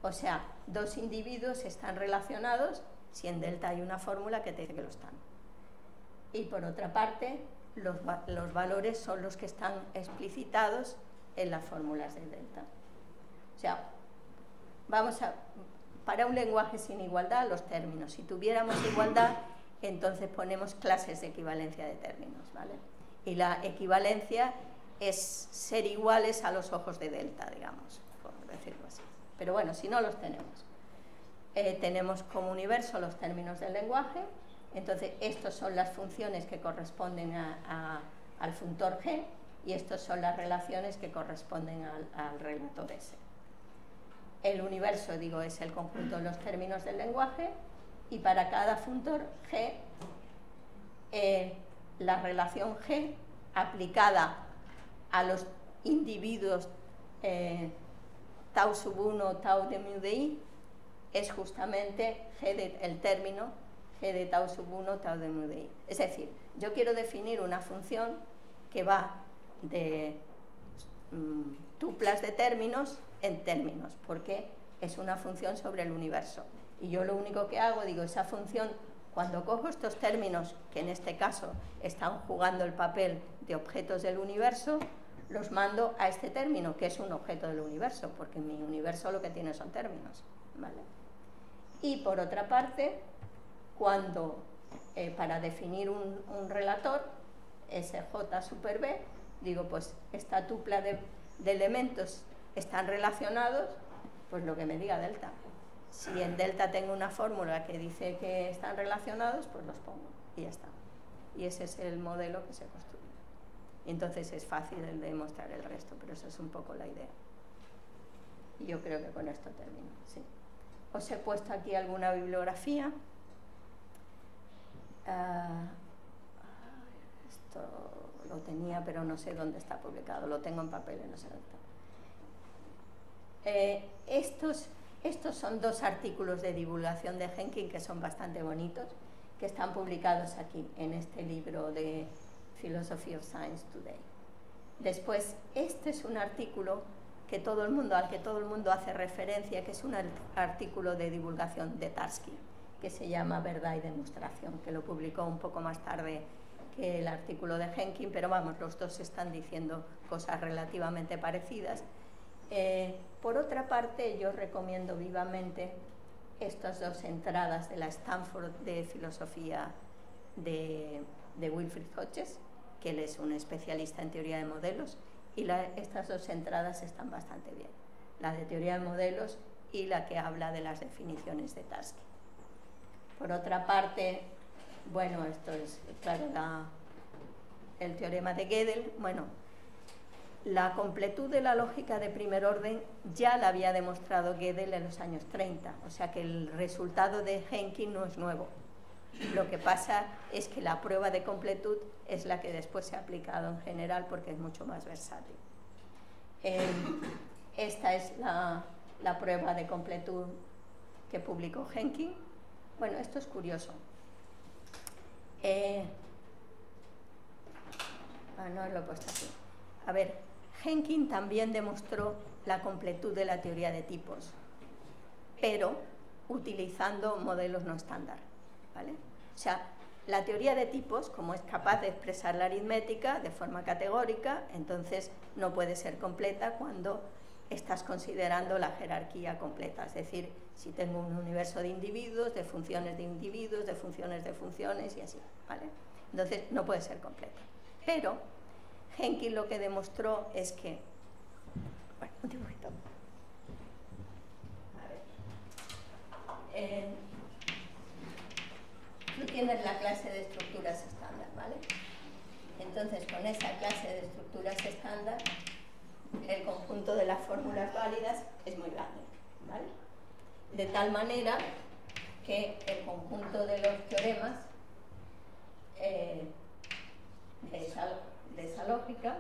O sea, dos individuos están relacionados si en delta hay una fórmula que te dice que lo están. Y por otra parte, los valores son los que están explicitados en las fórmulas de delta. O sea, para un lenguaje sin igualdad, los términos. Si tuviéramos igualdad, entonces ponemos clases de equivalencia de términos, ¿vale? Y la equivalencia es ser iguales a los ojos de delta, digamos, por decirlo así. Pero bueno, si no los tenemos. Tenemos como universo los términos del lenguaje, entonces estos son las funciones que corresponden al funtor G, y estas son las relaciones que corresponden al relator S. El universo, digo, es el conjunto de los términos del lenguaje, y para cada funtor G, la relación G aplicada a los individuos tau sub 1, tau de mu de i, es justamente el término G de tau sub 1, tau de mu de i. Es decir, yo quiero definir una función que va de tuplas de términos en términos, porque es una función sobre el universo. Y yo lo único que hago, digo, esa función, cuando cojo estos términos, que en este caso están jugando el papel de objetos del universo, los mando a este término, que es un objeto del universo, porque mi universo lo que tiene son términos, ¿vale? Y por otra parte, cuando para definir un relator, SJ super B, digo, pues esta tupla de elementos están relacionados, pues lo que me diga delta. Si en delta tengo una fórmula que dice que están relacionados, pues los pongo y ya está. Y ese es el modelo que se construye. Y entonces es fácil el de demostrar el resto, pero esa es un poco la idea. Y yo creo que con esto termino, sí. Os he puesto aquí alguna bibliografía. pero no sé dónde está publicado. Lo tengo en papel y no sé dónde está. Estos son 2 artículos de divulgación de Henkin que son bastante bonitos, que están publicados aquí, en este libro de Philosophy of Science Today. Después, este es un artículo al que todo el mundo hace referencia, que es un artículo de divulgación de Tarski, que se llama Verdad y Demostración, que lo publicó un poco más tarde que el artículo de Henkin, pero vamos, los dos están diciendo cosas relativamente parecidas. Por otra parte, yo recomiendo vivamente estas 2 entradas de la Stanford de Filosofía de Wilfrid Hodges, que él es un especialista en teoría de modelos, y estas 2 entradas están bastante bien, la de teoría de modelos y la que habla de las definiciones de Tarski. Por otra parte, bueno, esto es, claro, el teorema de Gödel. Bueno, la completud de la lógica de primer orden ya la había demostrado Gödel en los años 30, o sea que el resultado de Henkin no es nuevo. Lo que pasa es que la prueba de completud es la que después se ha aplicado en general porque es mucho más versátil. Esta es la prueba de completud que publicó Henkin. Bueno, esto es curioso. No lo he puesto aquí. A ver, Henkin también demostró la completud de la teoría de tipos, pero utilizando modelos no estándar, ¿vale? O sea, la teoría de tipos, como es capaz de expresar la aritmética de forma categórica, entonces no puede ser completa cuando estás considerando la jerarquía completa, es decir, si tengo un universo de individuos, de funciones de individuos, de funciones y así, ¿vale? Entonces no puede ser completa. Pero Henkin lo que demostró es que... Bueno, un dibujito. A ver. Tú tienes la clase de estructuras estándar, ¿vale? Entonces, con esa clase de estructuras estándar, el conjunto de las fórmulas válidas es muy grande, ¿vale? De tal manera que el conjunto de los teoremas de esa lógica,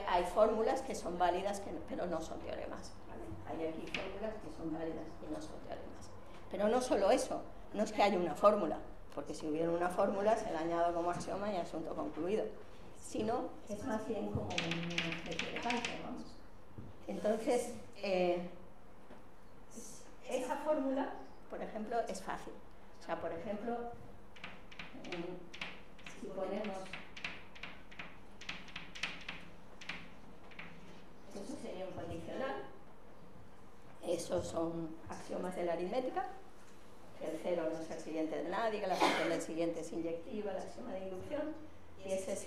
hay fórmulas que son válidas pero no son teoremas, ¿vale? Hay aquí fórmulas que son válidas y no son teoremas. Pero no solo eso, no es que haya una fórmula, porque si hubiera una fórmula se la añado como axioma y asunto concluido, sino que es más bien como una especie de cálculo, vamos. Entonces, esa fórmula, por ejemplo, es fácil. O sea, por ejemplo, si ponemos... Eso sería un condicional. Esos son axiomas de la aritmética. El cero no es el siguiente de nadie, que la función del siguiente es inyectiva, el axioma de inducción. Y esa es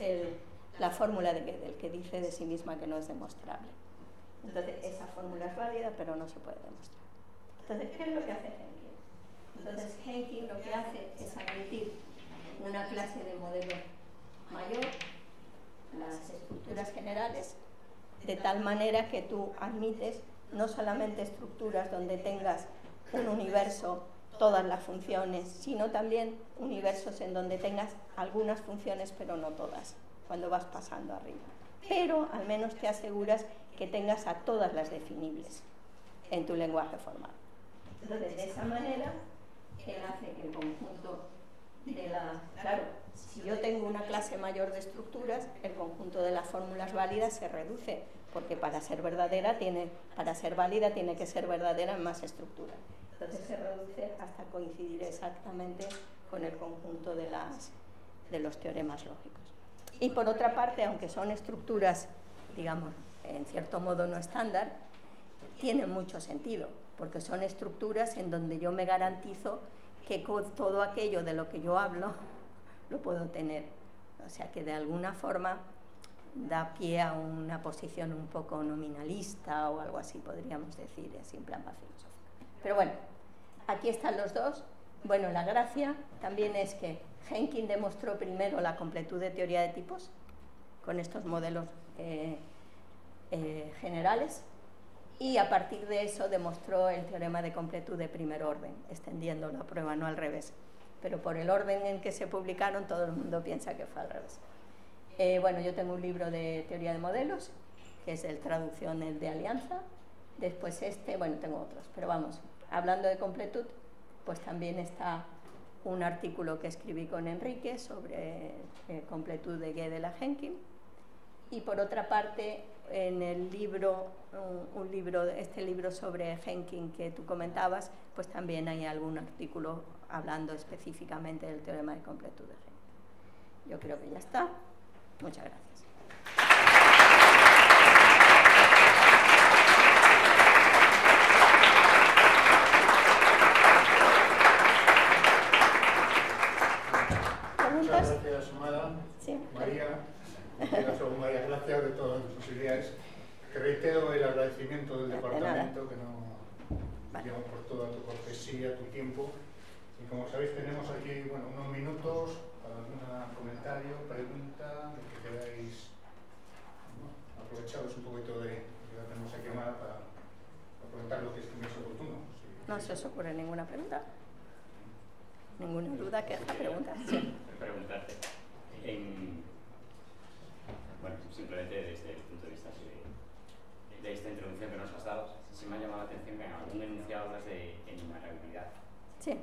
la fórmula de Gödel, que dice de sí misma que no es demostrable. Entonces, esa fórmula es válida, pero no se puede demostrar. Entonces, ¿qué es lo que hace Henkin? Entonces, Henkin lo que hace es admitir una clase de modelo mayor, las estructuras generales, de tal manera que tú admites no solamente estructuras donde tengas un universo, todas las funciones, sino también universos en donde tengas algunas funciones, pero no todas, cuando vas pasando arriba. Pero al menos te aseguras que tengas a todas las definibles en tu lenguaje formal. Entonces, de esa manera, él hace que el conjunto de Claro, si yo tengo una clase mayor de estructuras, el conjunto de las fórmulas válidas se reduce, porque para ser válida tiene que ser verdadera en más estructuras. Entonces se reduce hasta coincidir exactamente con el conjunto de los teoremas lógicos. Y por otra parte, aunque son estructuras, digamos, en cierto modo no estándar, tienen mucho sentido, porque son estructuras en donde yo me garantizo que con todo aquello de lo que yo hablo lo puedo tener. O sea que de alguna forma da pie a una posición un poco nominalista o algo así, podríamos decir, así en plan más filosófico. Pero bueno, aquí están los dos. Bueno, la gracia también es que Henkin demostró primero la completud de teoría de tipos con estos modelos generales, y a partir de eso demostró el teorema de completud de primer orden, extendiendo la prueba, no al revés. pero por el orden en que se publicaron todo el mundo piensa que fue al revés. Bueno, yo tengo un libro de teoría de modelos, que es el Traducciones de Alianza. Después bueno, tengo otros, pero vamos, hablando de completud, pues también está un artículo que escribí con Enrique sobre completud de Gödel a Henkin. Y por otra parte, en el libro, este libro sobre Henkin que tú comentabas, pues también hay algún artículo hablando específicamente del teorema de completud de Henkin. Yo creo que ya está. Muchas gracias. Muchas gracias, Mada. Sí. María, María, gracias de todas las posibilidades. Te reitero el agradecimiento del departamento, que no digamos por toda tu cortesía, tu tiempo. Y como sabéis, tenemos aquí unos minutos para algún comentario, pregunta, que queráis aprovecharos un poquito de que la tenemos aquí Mada para comentar lo que estiméis oportuno. ¿No se os ocurre ninguna pregunta? ¿Ninguna duda que esta pregunta? Sí. Preguntarte, bueno, simplemente desde el punto de vista de esta introducción que nos has dado, sí me ha llamado la atención que en algún enunciado hablas de enumerabilidad. Sí.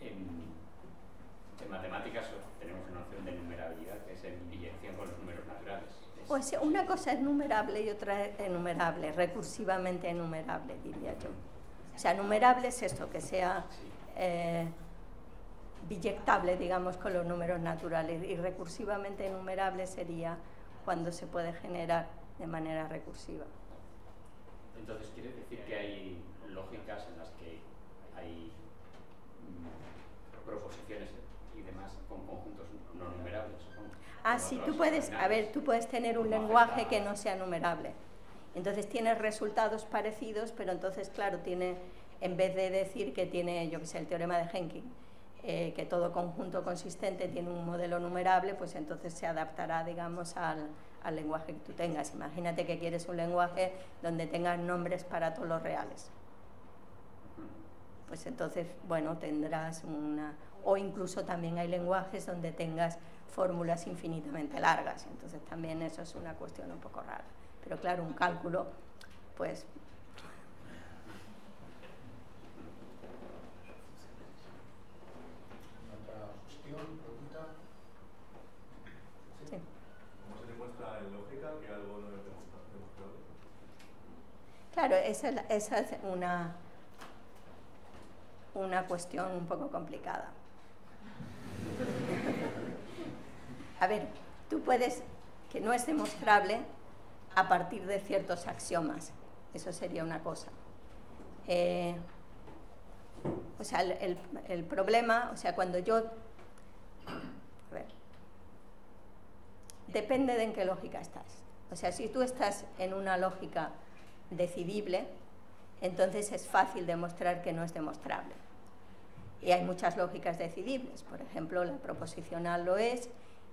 En matemáticas tenemos una noción de enumerabilidad, que es en biyección con los números naturales. Pues una cosa es numerable y otra es enumerable, recursivamente enumerable, diría yo. O sea, numerable es esto, que sea biyectable, digamos, con los números naturales, y recursivamente enumerable sería cuando se puede generar de manera recursiva. Entonces, ¿quiere decir que hay lógicas en las que hay proposiciones y demás con conjuntos no numerables? Ah, sí, tú puedes tener un lenguaje que no sea numerable. Entonces tienes resultados parecidos, pero entonces, claro, en vez de decir que tiene, yo que sé, el teorema de Henkin, que todo conjunto consistente tiene un modelo numerable, pues entonces se adaptará, digamos, al lenguaje que tú tengas. Imagínate que quieres un lenguaje donde tengas nombres para todos los reales. Pues entonces, bueno, tendrás o incluso también hay lenguajes donde tengas fórmulas infinitamente largas, entonces también eso es una cuestión un poco rara. Pero claro, un cálculo, pues... ¿Otra cuestión, pregunta? Sí. ¿Cómo se demuestra en lógica que algo no es demostrable? Claro, esa es una cuestión un poco complicada. A ver, tú puedes, que no es demostrable a partir de ciertos axiomas, eso sería una cosa. O sea, el problema, o sea, cuando yo... A ver, depende de en qué lógica estás. O sea, si tú estás en una lógica decidible, entonces es fácil demostrar que no es demostrable. Y hay muchas lógicas decidibles, por ejemplo, la proposicional lo es,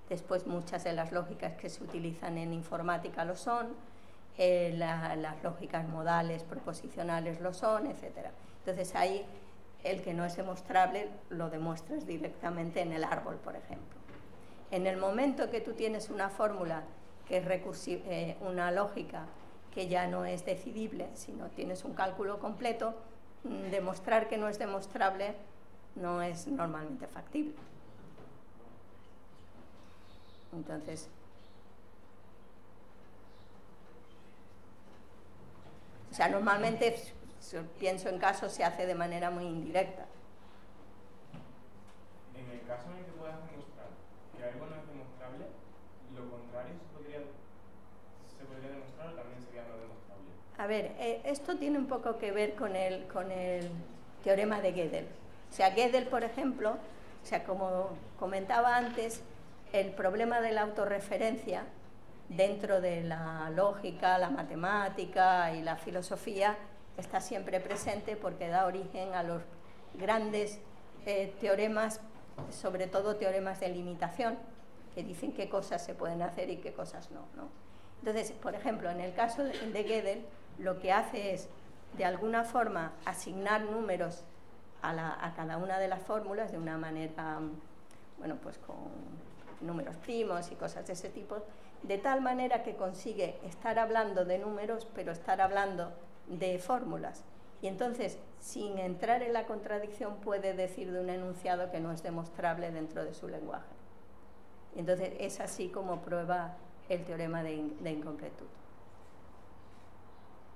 después muchas de las lógicas que se utilizan en informática lo son, las lógicas modales proposicionales lo son, etc. Entonces ahí el que no es demostrable lo demuestras directamente en el árbol, por ejemplo. En el momento que tú tienes una fórmula que es recursiva, una lógica que ya no es decidible, sino tienes un cálculo completo, demostrar que no es demostrable no es normalmente factible. Entonces, o sea, normalmente, pienso en casos, se hace de manera muy indirecta. En el caso en el que puedas demostrar que algo no es demostrable, lo contrario se podría demostrar o también sería no demostrable. A ver, esto tiene un poco que ver con el teorema de Gödel. O sea, Gödel, por ejemplo, o sea, como comentaba antes, el problema de la autorreferencia dentro de la lógica, la matemática y la filosofía está siempre presente porque da origen a los grandes teoremas, sobre todo teoremas de limitación, que dicen qué cosas se pueden hacer y qué cosas no, ¿no? Entonces, por ejemplo, en el caso de Gödel, lo que hace es, de alguna forma, asignar números a cada una de las fórmulas de una manera, bueno, pues con números primos y cosas de ese tipo, de tal manera que consigue estar hablando de números, pero estar hablando de fórmulas. Y entonces, sin entrar en la contradicción, puede decir de un enunciado que no es demostrable dentro de su lenguaje. Y entonces es así como prueba el teorema de incompletud.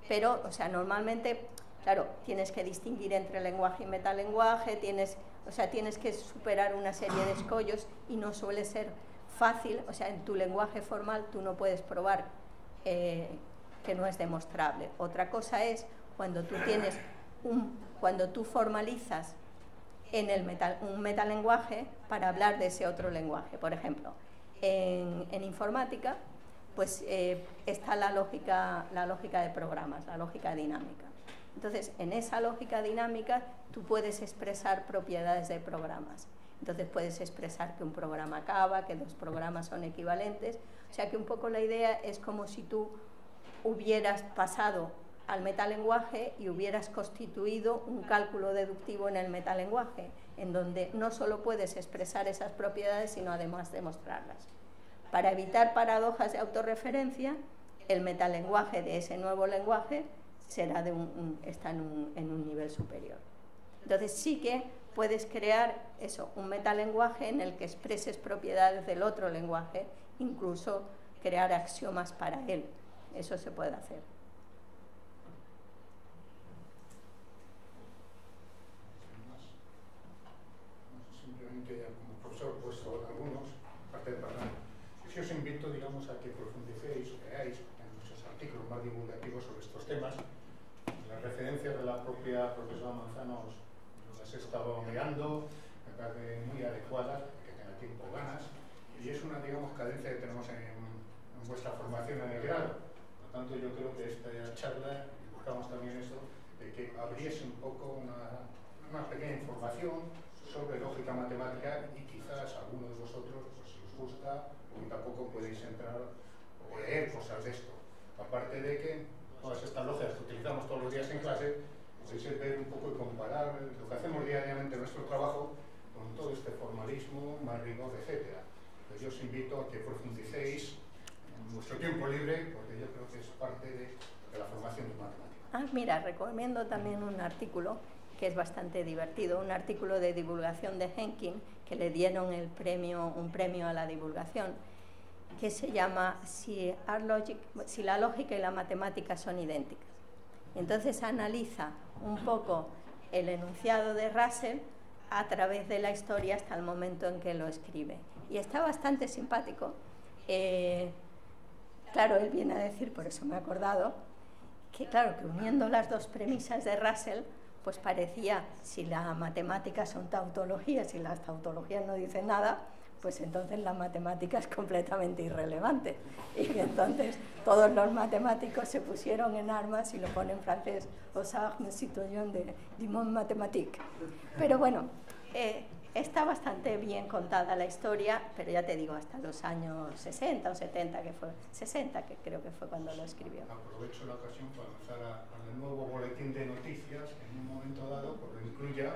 Pero, o sea, normalmente, claro, tienes que distinguir entre lenguaje y metalenguaje, tienes que superar una serie de escollos y no suele ser fácil, o sea, en tu lenguaje formal tú no puedes probar que no es demostrable. Otra cosa es cuando tú tienes cuando tú formalizas en un metalenguaje para hablar de ese otro lenguaje. Por ejemplo, en informática, pues está la lógica de programas, la lógica dinámica. Entonces, en esa lógica dinámica tú puedes expresar propiedades de programas. Entonces puedes expresar que un programa acaba, que dos programas son equivalentes. O sea que un poco la idea es como si tú hubieras pasado al metalenguaje y hubieras constituido un cálculo deductivo en el metalenguaje, en donde no solo puedes expresar esas propiedades, sino además demostrarlas. Para evitar paradojas de autorreferencia, el metalenguaje de ese nuevo lenguaje está en un nivel superior. Entonces sí que puedes crear un metalenguaje en el que expreses propiedades del otro lenguaje, incluso crear axiomas para él. Eso se puede hacer. Simplemente ya como profesor he puesto algunos, aparte de hablar. Si os invito, digamos, a que profundicéis o veáis en muchos artículos más divulgativos sobre estos temas. Las referencias de la propia profesora Manzano las he estado mirando, me parecen muy adecuadas, que tenga tiempo o ganas, y es una, digamos, cadencia que tenemos en vuestra formación en el grado. Por lo tanto, yo creo que esta charla, y buscamos también eso, de que abriese un poco una pequeña información sobre lógica matemática, y quizás a alguno de vosotros, pues, si os gusta, o tampoco podéis entrar o leer cosas de esto. Aparte de que todas estas lógicas que utilizamos todos los días en clase, podéis ver un poco y comparar lo que hacemos diariamente en nuestro trabajo con todo este formalismo, más rigor, etc. Pues yo os invito a que profundicéis en vuestro tiempo libre, porque yo creo que es parte de la formación de matemática. Mira, recomiendo también un artículo que es bastante divertido, un artículo de divulgación de Henkin, que le dieron un premio a la divulgación, que se llama si la lógica y la matemática son idénticas. Entonces analiza un poco el enunciado de Russell a través de la historia hasta el momento en que lo escribe. Y está bastante simpático. Claro, él viene a decir, por eso me he acordado, que claro, que uniendo las dos premisas de Russell, pues parecía, si la matemática son tautologías y las tautologías no dicen nada, pues entonces la matemática es completamente irrelevante. Y entonces todos los matemáticos se pusieron en armas, y lo pone en francés, aux armes citoyennes du monde mathématique. Pero bueno, está bastante bien contada la historia, pero ya te digo, hasta los años 60 o 70, que fue 60, que creo que fue cuando lo escribió. Aprovecho la ocasión para lanzar al nuevo boletín de noticias, que en un momento dado pues, lo incluya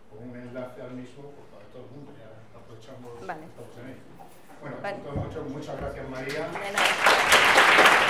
con un enlace al mismo pues, para todo el mundo. Ya aprovechamos. Vale. Bueno, vale. muchas gracias, María. De nada.